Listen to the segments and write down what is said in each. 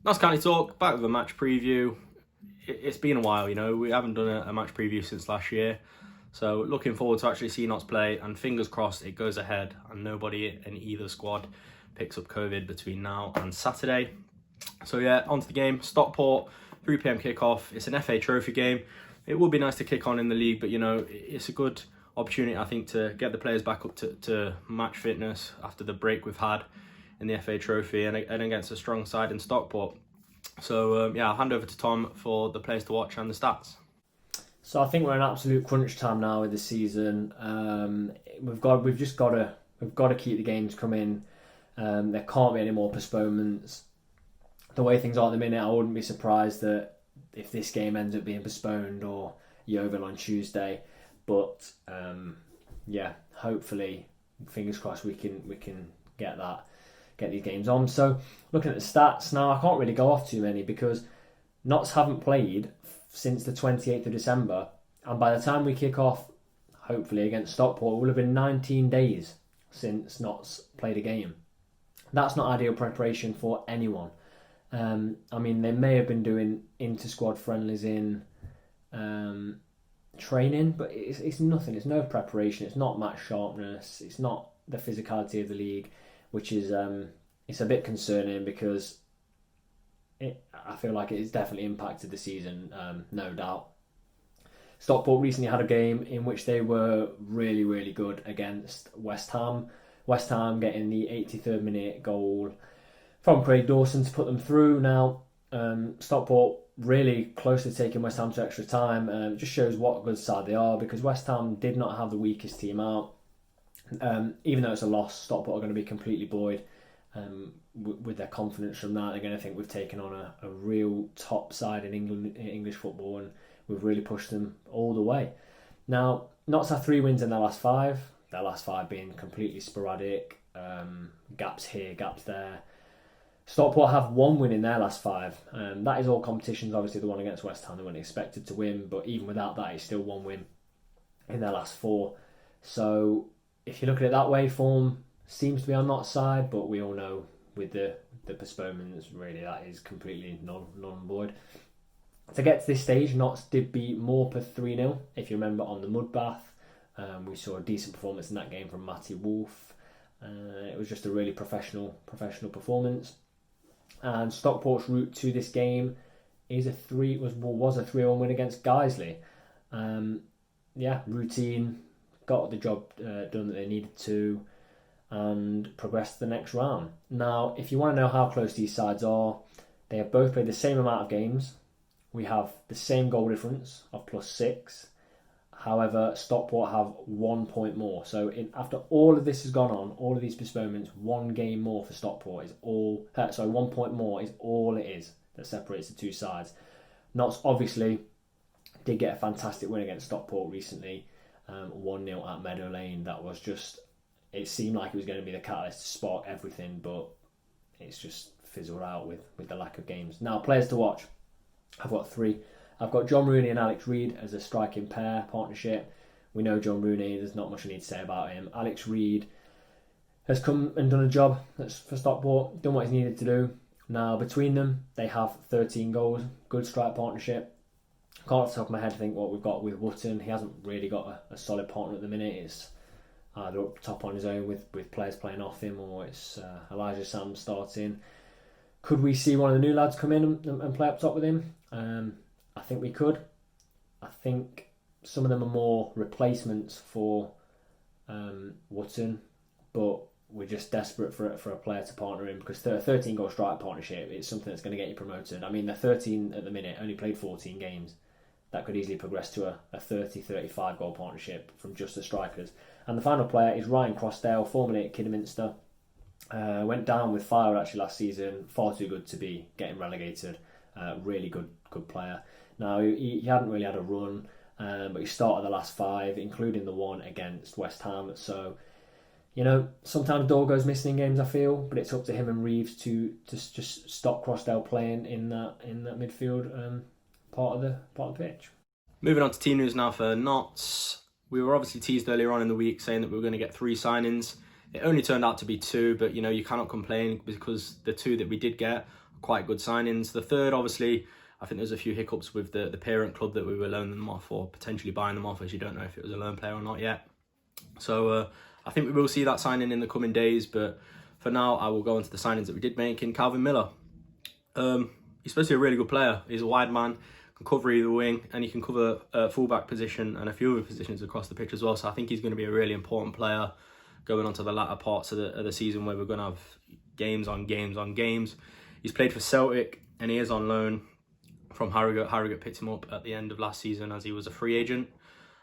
Notts County Talk, back with a match preview. It's been a while, we haven't done a match preview since last year. So looking forward to actually seeing Notts play, and fingers crossed it goes ahead and nobody in either squad picks up COVID between now and Saturday. So yeah, on to the game. Stockport, 3 p.m. kickoff. It's an FA Trophy game. It would be nice to kick on in the league, but it's a good opportunity, I think, to get the players back up to match fitness after the break we've had in the FA Trophy and against a strong side in Stockport. So I'll hand over to Tom for the players to watch and the stats. So I think we're in absolute crunch time now with the season. We've got to keep the games coming. There can't be any more postponements. The way things are at the minute, I wouldn't be surprised that if this game ends up being postponed or Yeovil on Tuesday. But hopefully, fingers crossed, we can get these games on. So looking at the stats now, I can't really go off too many because Notts haven't played since the 28th of December, and by the time we kick off, hopefully against Stockport, it will have been 19 days since Notts played a game. That's not ideal preparation for anyone. They may have been doing inter-squad friendlies in training, but it's nothing. It's no preparation. It's not match sharpness. It's not the physicality of the league, which is it's a bit concerning because I feel like it's definitely impacted the season, no doubt. Stockport recently had a game in which they were really, really good against West Ham. West Ham getting the 83rd minute goal from Craig Dawson to put them through. Now, Stockport really close to taking West Ham to extra time. It just shows what a good side they are, because West Ham did not have the weakest team out. Even though it's a loss, Stockport are going to be completely buoyed with their confidence from that. They're going to think we've taken on a real top side in English football, and we've really pushed them all the way. Now, Notts have 3 wins in their last 5. Their last 5 being completely sporadic, gaps here, gaps there. Stockport have 1 win in their last 5. That is all competitions. Obviously, the one against West Ham they weren't expected to win, but even without that, it's still 1 win in their last 4. So if you look at it that way, form seems to be on Notts' side, but we all know with the postponements, really, that is completely null and void. To get to this stage, Notts did beat Morpeth 3-0. If you remember, on the Mudbath, we saw a decent performance in that game from Matty Wolf. It was just a really professional performance. And Stockport's route to this game was a 3-1 win against Guiseley. Routine, got the job done that they needed to, and progressed to the next round. Now, if you want to know how close these sides are, they have both played the same amount of games. We have the same goal difference of +6. However, Stockport have 1 point more. So after all of this has gone on, all of these postponements, 1 game more for Stockport is 1 point more is all it is that separates the two sides. Notts obviously did get a fantastic win against Stockport recently, 1-0 at Meadow Lane. That was just, it seemed like it was going to be the catalyst to spark everything, but it's just fizzled out with the lack of games. Now, players to watch. I've got 3. I've got John Rooney and Alex Reid as a striking pair partnership. We know John Rooney, there's not much I need to say about him. Alex Reid has come and done a job for Stockport, done what he's needed to do. Now, between them, they have 13 goals. Good strike partnership. Can't off the top of my head think what we've got with Wootton. He hasn't really got a solid partner at the minute. It's either up top on his own with players playing off him, or it's Elijah Sam starting. Could we see one of the new lads come in and play up top with him? I think we could. I think some of them are more replacements for Wootton, but we're just desperate for a player to partner in, because a 13-goal strike partnership is something that's going to get you promoted. I mean, they're 13 at the minute, only played 14 games. That could easily progress to a 30-35 goal partnership from just the strikers. And the final player is Ryan Crossdale, formerly at Kidderminster. Went down with fire actually last season. Far too good to be getting relegated. Really good player. Now, he hadn't really had a run, but he started the last 5, including the one against West Ham. So, sometimes Dore goes missing in games, I feel, but it's up to him and Reeves to just stop Crossdale playing in that midfield part of the pitch. Moving on to team news now for Notts. We were obviously teased earlier on in the week saying that we were going to get 3 signings. It only turned out to be 2, but you cannot complain, because the 2 that we did get quite good signings. The third, obviously, I think there's a few hiccups with the parent club that we were loaning them off or potentially buying them off, as you don't know if it was a loan player or not yet. So I think we will see that signing in the coming days, but for now I will go into the signings that we did make in Calvin Miller. He's supposed to be a really good player. He's a wide man, can cover either wing, and he can cover a fullback position and a few other positions across the pitch as well. So I think he's going to be a really important player going on to the latter parts of the season, where we're going to have games on games on games. He's played for Celtic and he is on loan from Harrogate. Harrogate picked him up at the end of last season as he was a free agent.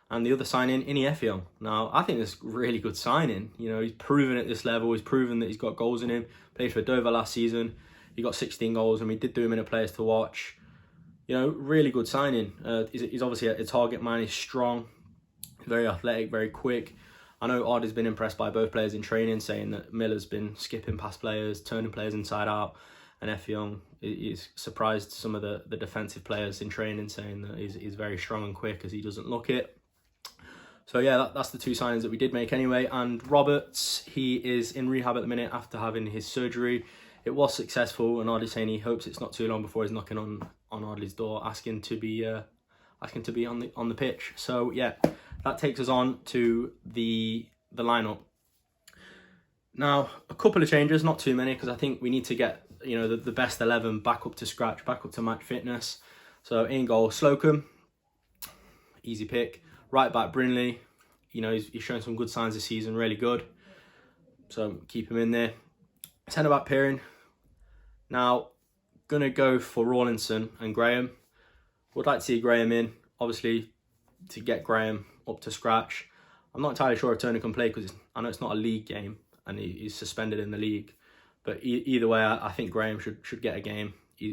And the other signing, Ini Effiong. Now, I think this is a really good signing. You know, he's proven at this level. He's proven that he's got goals in him. Played for Dover last season. He got 16 goals, and we did do him in a Players to Watch. You know, really good signing. He's obviously a target man. He's strong, very athletic, very quick. I know Odd has been impressed by both players in training, saying that Miller's been skipping past players, turning players inside out, and Effiong is surprised some of the defensive players in training, saying that he's very strong and quick as he doesn't look it. So yeah, that's the two signings that we did make anyway. And Roberts, he is in rehab at the minute after having his surgery. It was successful, and Ardley's saying he hopes it's not too long before he's knocking on Ardley's door, asking to be on the pitch. So yeah, that takes us on to the lineup. Now, a couple of changes, not too many, because I think we need to get the best 11 back up to scratch, back up to match fitness. So in goal, Slocum, easy pick. Right back, Brinley, he's shown some good signs this season, really good. So keep him in there. Centre back, Pearson. Now, gonna go for Rawlinson and Graham. Would like to see Graham in, obviously, to get Graham up to scratch. I'm not entirely sure if Turner can play because I know it's not a league game and he's suspended in the league. But either way, I think Graham should get a game. He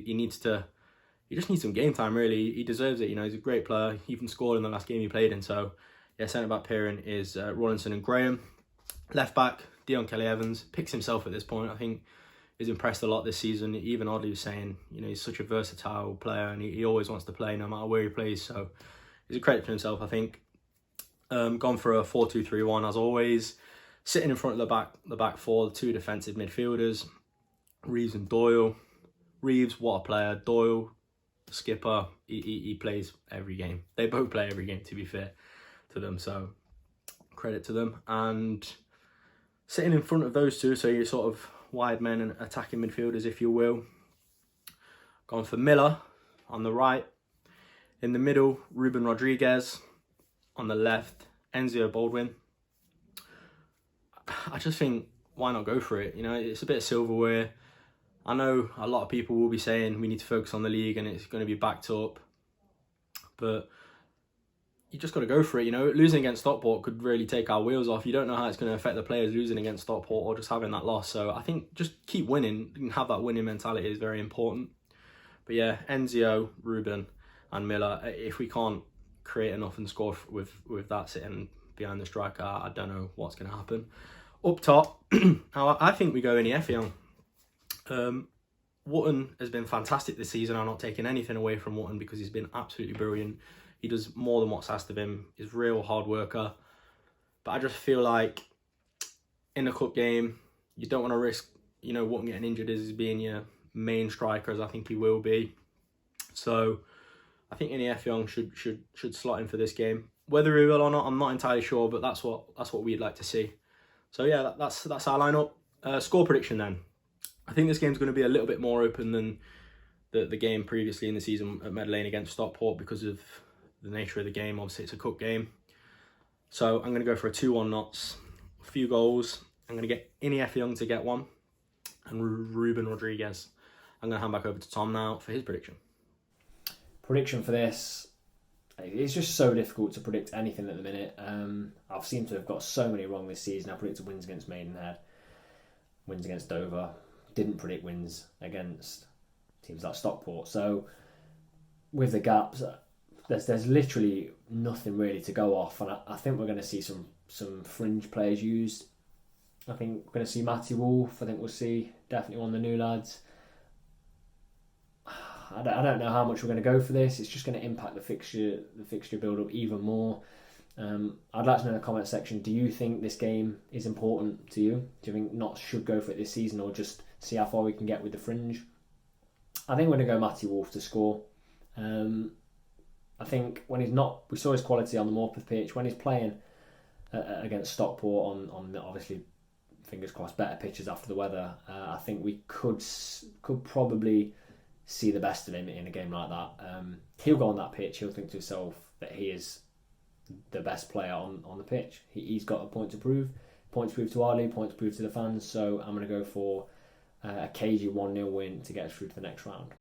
just needs some game time, really. He deserves it. He's a great player. He even scored in the last game he played in. So, yeah, centre back Pearson is Rawlinson and Graham. Left back, Dion Kelly-Evans. Picks himself at this point. I think he's impressed a lot this season. Even Oddly was saying, he's such a versatile player and he always wants to play no matter where he plays. So, he's a credit to himself, I think. Gone for a 4-2-3-1 as always. Sitting in front of the back four, the two defensive midfielders, Reeves and Doyle. Reeves, what a player. Doyle, the skipper, he plays every game. They both play every game, to be fair to them. So credit to them. And sitting in front of those two, so you're sort of wide men and attacking midfielders, if you will. Gone for Miller on the right. In the middle, Ruben Rodriguez. On the left, Enzio Baldwin. I just think, why not go for it? It's a bit of silverware. I know a lot of people will be saying we need to focus on the league and it's going to be backed up. But you just got to go for it. Losing against Stockport could really take our wheels off. You don't know how it's going to affect the players losing against Stockport or just having that loss. So I think just keep winning and have that winning mentality is very important. But yeah, Enzio, Ruben and Miller, if we can't create enough and score with that sitting behind the striker, I don't know what's going to happen. Up top, I think we go Ini Effiong. Wootton has been fantastic this season. I'm not taking anything away from Wootton because he's been absolutely brilliant. He does more than what's asked of him. He's a real hard worker. But I just feel like in a cup game, you don't want to risk, Wootton getting injured as being your main striker, as I think he will be. So I think Ini Effiong should slot in for this game. Whether he will or not, I'm not entirely sure, but that's what we'd like to see. So yeah, that's our lineup. Score prediction then. I think this game's going to be a little bit more open than the game previously in the season at Meadow Lane against Stockport because of the nature of the game. Obviously, it's a cup game. So I'm going to go for a 2-1 Notts. A few goals. I'm going to get Ini Effiong to get one. And Ruben Rodriguez. I'm going to hand back over to Tom now for his prediction. Prediction for this, it's just so difficult to predict anything at the minute. I've seemed to have got so many wrong this season. I predicted wins against Maidenhead, wins against Dover, didn't predict wins against teams like Stockport. So with the gaps, there's literally nothing really to go off, and I think we're going to see some fringe players used. I think we're going to see Matty Wolf. I think we'll see definitely one of the new lads. I don't know how much we're going to go for this. It's just going to impact the fixture build-up even more. I'd like to know in the comment section, do you think this game is important to you? Do you think Notts should go for it this season or just see how far we can get with the fringe? I think we're going to go Matty Wolf to score. I think when he's not, we saw his quality on the Morpeth pitch. When he's playing against Stockport on obviously, fingers crossed, better pitches after the weather, I think we could probably see the best of him in a game like that. He'll go on that pitch, he'll think to himself that he is the best player on the pitch. He's got a point to prove to our league, point to prove to the fans, so I'm going to go for a cagey 1-0 win to get us through to the next round.